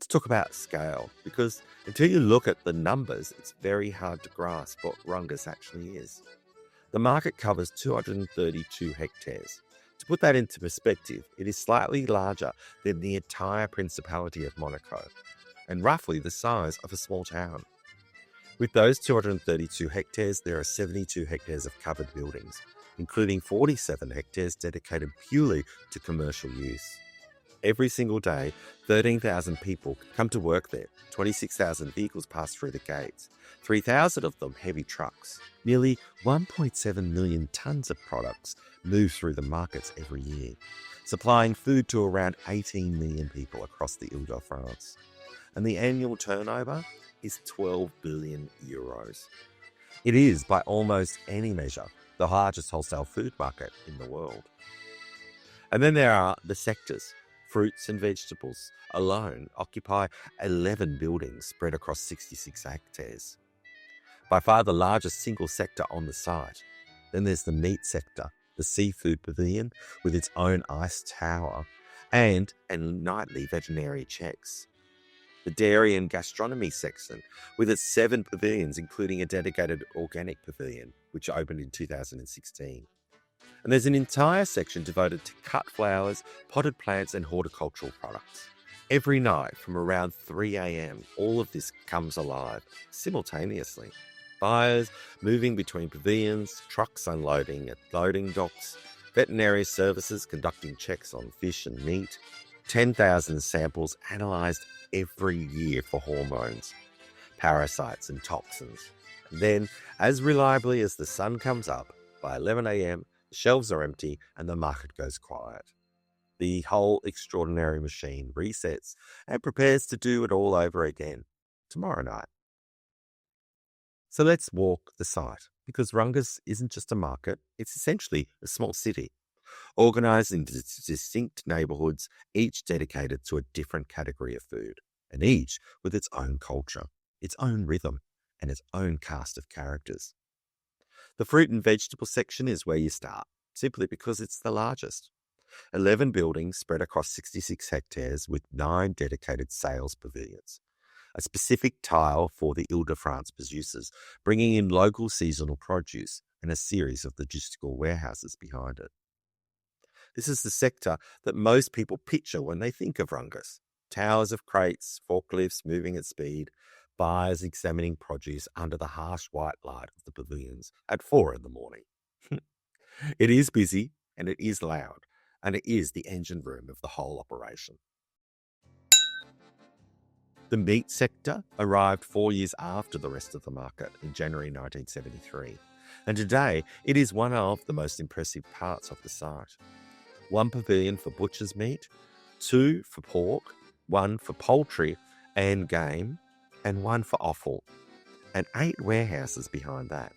Let's talk about scale, because until you look at the numbers, it's very hard to grasp what Rungis actually is. The market covers 232 hectares. To put that into perspective, it is slightly larger than the entire Principality of Monaco, and roughly the size of a small town. With those 232 hectares, there are 72 hectares of covered buildings, including 47 hectares dedicated purely to commercial use. Every single day, 13,000 people come to work there. 26,000 vehicles pass through the gates, 3,000 of them heavy trucks. Nearly 1.7 million tonnes of products move through the markets every year, supplying food to around 18 million people across the Île-de-France. And the annual turnover is 12 billion euros. It is, by almost any measure, the largest wholesale food market in the world. And then there are the sectors. Fruits and vegetables alone occupy 11 buildings spread across 66 hectares. By far the largest single sector on the site. Then there's the meat sector, the seafood pavilion with its own ice tower, and nightly veterinary checks. The dairy and gastronomy section with its 7 pavilions, including a dedicated organic pavilion, which opened in 2016. And there's an entire section devoted to cut flowers, potted plants and horticultural products. Every night from around 3 a.m, all of this comes alive simultaneously. Buyers moving between pavilions, trucks unloading at loading docks, veterinary services conducting checks on fish and meat, 10,000 samples analysed every year for hormones, parasites and toxins. And then, as reliably as the sun comes up, by 11 a.m, shelves are empty and the market goes quiet. The whole extraordinary machine resets and prepares to do it all over again tomorrow night. So let's walk the site, because Rungis isn't just a market, it's essentially a small city, organised into distinct neighbourhoods, each dedicated to a different category of food, and each with its own culture, its own rhythm, and its own cast of characters. The fruit and vegetable section is where you start, simply because it's the largest. 11 buildings spread across 66 hectares with 9 dedicated sales pavilions. A specific tile for the Île-de-France producers, bringing in local seasonal produce, and a series of logistical warehouses behind it. This is the sector that most people picture when they think of Rungis. Towers of crates, forklifts moving at speed, buyers examining produce under the harsh white light of the pavilions at 4 a.m. It is busy and it is loud, and it is the engine room of the whole operation. The meat sector arrived 4 years after the rest of the market in January 1973, and today it is one of the most impressive parts of the site. 1 pavilion for butcher's meat, 2 for pork, 1 for poultry and game, and 1 for offal, and 8 warehouses behind that.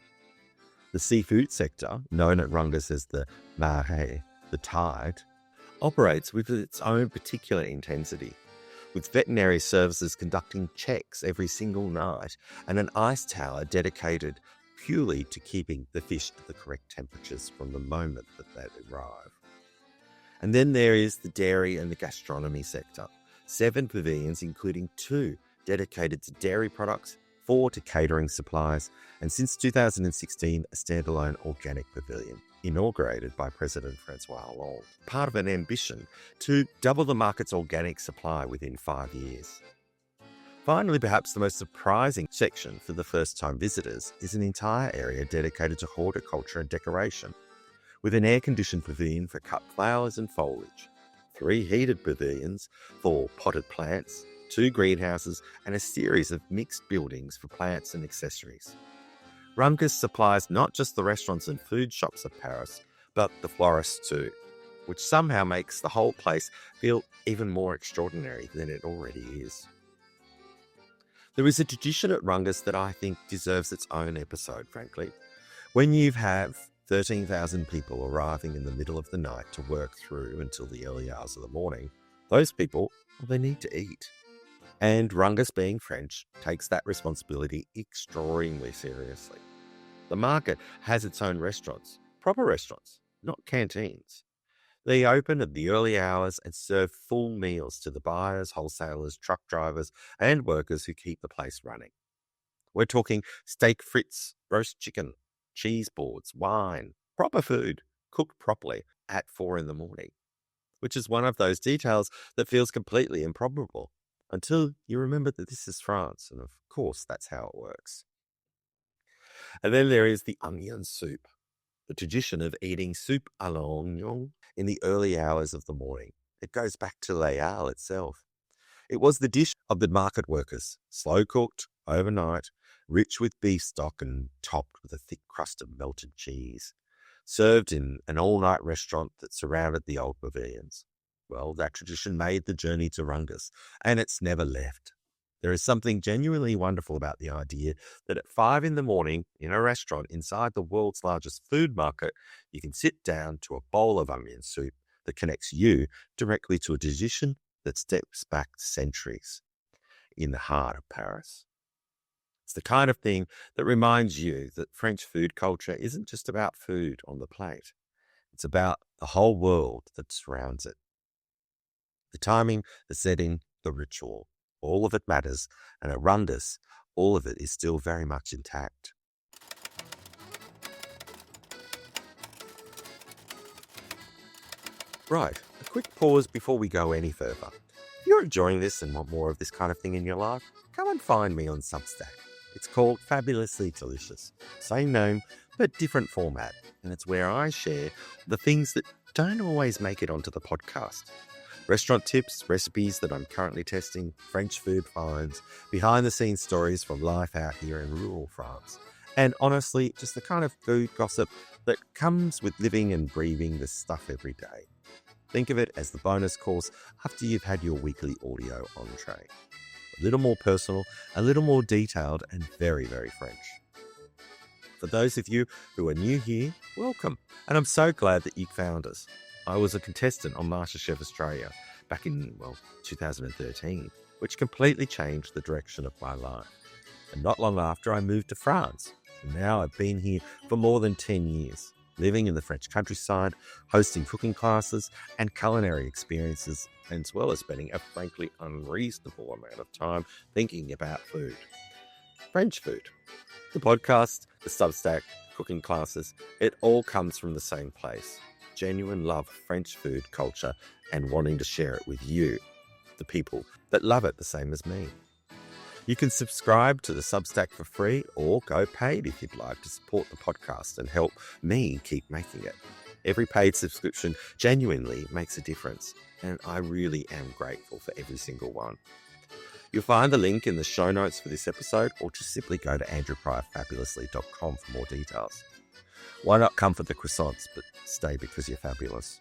The seafood sector, known at Rungis as the Marais, the tide, operates with its own particular intensity, with veterinary services conducting checks every single night and an ice tower dedicated purely to keeping the fish at the correct temperatures from the moment that they arrive. And then there is the dairy and the gastronomy sector, 7 pavilions including 2 dedicated to dairy products, 4 to catering supplies, and since 2016, a standalone organic pavilion, inaugurated by President Francois Hollande, part of an ambition to double the market's organic supply within 5 years. Finally, perhaps the most surprising section for the first-time visitors is an entire area dedicated to horticulture and decoration, with an air-conditioned pavilion for cut flowers and foliage, 3 heated pavilions for potted plants, 2 greenhouses, and a series of mixed buildings for plants and accessories. Rungis supplies not just the restaurants and food shops of Paris, but the florists too, which somehow makes the whole place feel even more extraordinary than it already is. There is a tradition at Rungis that I think deserves its own episode, frankly. When you have 13,000 people arriving in the middle of the night to work through until the early hours of the morning, those people, well, they need to eat. And Rungis, being French, takes that responsibility extremely seriously. The market has its own restaurants, proper restaurants, not canteens. They open in the early hours and serve full meals to the buyers, wholesalers, truck drivers, and workers who keep the place running. We're talking steak frites, roast chicken, cheese boards, wine, proper food, cooked properly at 4 in the morning, which is one of those details that feels completely improbable until you remember that this is France, and of course that's how it works. And then there is the onion soup, the tradition of eating soup à l'oignon in the early hours of the morning. It goes back to Les Halles itself. It was the dish of the market workers, slow cooked, overnight, rich with beef stock and topped with a thick crust of melted cheese, served in an all-night restaurant that surrounded the old pavilions. Well, that tradition made the journey to Rungis, and it's never left. There is something genuinely wonderful about the idea that at 5 in the morning in a restaurant inside the world's largest food market, you can sit down to a bowl of onion soup that connects you directly to a tradition that steps back centuries in the heart of Paris. It's the kind of thing that reminds you that French food culture isn't just about food on the plate. It's about the whole world that surrounds it. The timing, the setting, the ritual, all of it matters, and at Rungis, all of it is still very much intact. Right, a quick pause before we go any further. If you're enjoying this and want more of this kind of thing in your life, come and find me on Substack. It's called Fabulously Delicious. Same name, but different format, and it's where I share the things that don't always make it onto the podcast. Restaurant tips, recipes that I'm currently testing, French food finds, behind-the-scenes stories from life out here in rural France, and honestly, just the kind of food gossip that comes with living and breathing this stuff every day. Think of it as the bonus course after you've had your weekly audio entree. A little more personal, a little more detailed, and very, very French. For those of you who are new here, welcome, and I'm so glad that you found us. I was a contestant on MasterChef Australia back in, 2013, which completely changed the direction of my life. And not long after, I moved to France. And now I've been here for more than 10 years, living in the French countryside, hosting cooking classes and culinary experiences, as well as spending a frankly unreasonable amount of time thinking about food. French food. The podcast, the Substack, cooking classes, it all comes from the same place. Genuine love of French food culture and wanting to share it with you, the people that love it the same as me. You can subscribe to the Substack for free or go paid if you'd like to support the podcast and help me keep making it. Every paid subscription genuinely makes a difference, and I really am grateful for every single one. You'll find the link in the show notes for this episode, or just simply go to andrewpryorfabulously.com for more details. Why not come for the croissants, but stay because you're fabulous?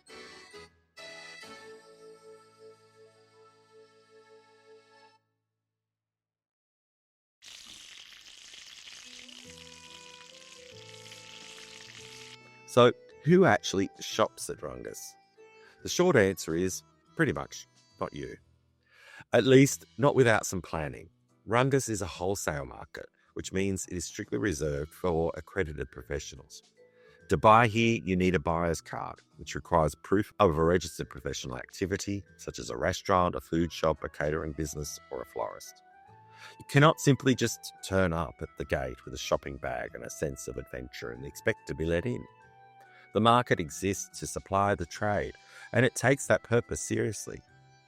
So, who actually shops at Rungis? The short answer is pretty much not you. At least not without some planning. Rungis is a wholesale market, which means it is strictly reserved for accredited professionals. To buy here, you need a buyer's card, which requires proof of a registered professional activity, such as a restaurant, a food shop, a catering business, or a florist. You cannot simply just turn up at the gate with a shopping bag and a sense of adventure and expect to be let in. The market exists to supply the trade, and it takes that purpose seriously.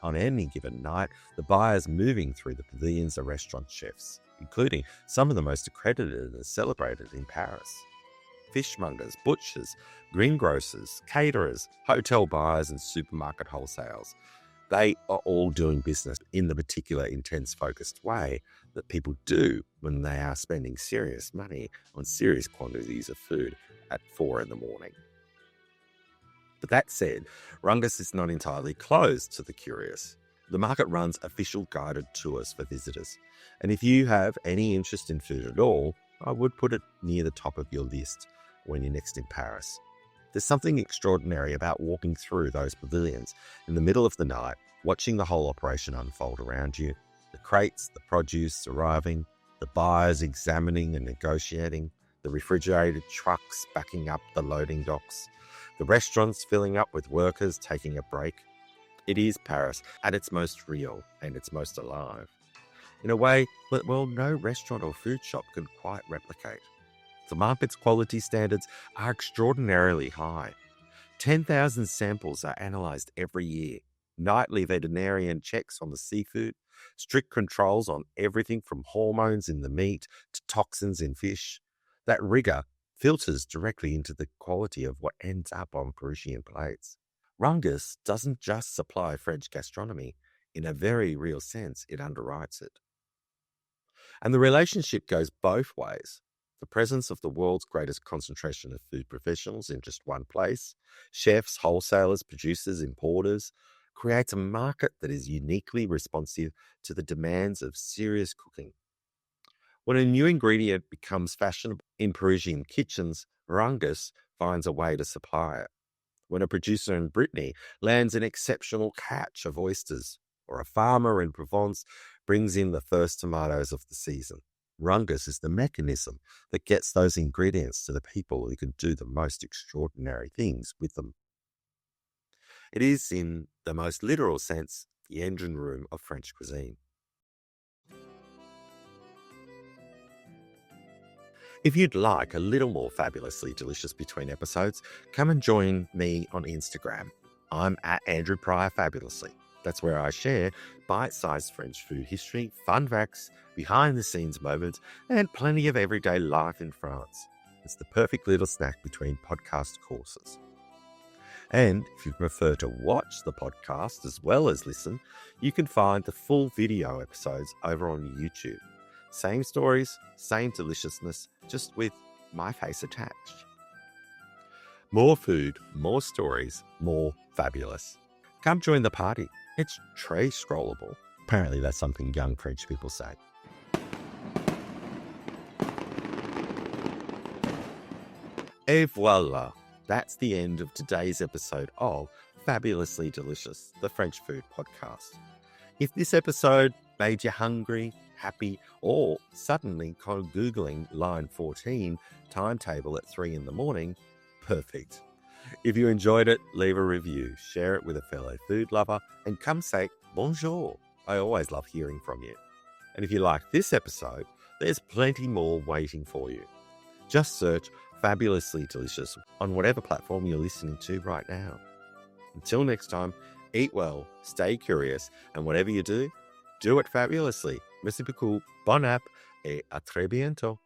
On any given night, the buyers moving through the pavilions are restaurant chefs, including some of the most accredited and celebrated in Paris. Fishmongers, butchers, greengrocers, caterers, hotel buyers, and supermarket wholesales. They are all doing business in the particular intense focused way that people do when they are spending serious money on serious quantities of food at 4 in the morning. But that said, Rungis is not entirely closed to the curious. The market runs official guided tours for visitors, and if you have any interest in food at all, I would put it near the top of your list when you're next in Paris. There's something extraordinary about walking through those pavilions in the middle of the night, watching the whole operation unfold around you, the crates, the produce arriving, the buyers examining and negotiating, the refrigerated trucks backing up the loading docks, The restaurants filling up with workers taking a break. It is Paris at its most real and its most alive. In a way that, well, no restaurant or food shop can quite replicate. The market's quality standards are extraordinarily high. 10,000 samples are analysed every year. Nightly veterinarian checks on the seafood, strict controls on everything from hormones in the meat to toxins in fish. That rigour filters directly into the quality of what ends up on Parisian plates. Rungis doesn't just supply French gastronomy. In a very real sense, it underwrites it. And the relationship goes both ways. The presence of the world's greatest concentration of food professionals in just one place, chefs, wholesalers, producers, importers, creates a market that is uniquely responsive to the demands of serious cooking. When a new ingredient becomes fashionable in Parisian kitchens, Rungis finds a way to supply it. When a producer in Brittany lands an exceptional catch of oysters, or a farmer in Provence brings in the first tomatoes of the season, Rungis is the mechanism that gets those ingredients to the people who can do the most extraordinary things with them. It is, in the most literal sense, the engine room of French cuisine. If you'd like a little more fabulously delicious between episodes, come and join me on Instagram. I'm at Andrew Pryor Fabulously. That's where I share bite-sized French food history, fun facts, behind-the-scenes moments, and plenty of everyday life in France. It's the perfect little snack between podcast courses. And if you prefer to watch the podcast as well as listen, you can find the full video episodes over on YouTube. Same stories, same deliciousness, just with my face attached. More food, more stories, more fabulous. Come join the party. It's très scrollable. Apparently that's something young French people say. Et voila. That's the end of today's episode of Fabulously Delicious, the French Food Podcast. If this episode made you hungry, happy, or suddenly Googling line 14 timetable at 3 a.m, perfect. If you enjoyed it, leave a review, share it with a fellow food lover, and come say bonjour. I always love hearing from you. And if you like this episode, there's plenty more waiting for you. Just search Fabulously Delicious on whatever platform you're listening to right now. Until next time, eat well, stay curious, and whatever you do it fabulously. Merci beaucoup, bon app, et à très bientôt.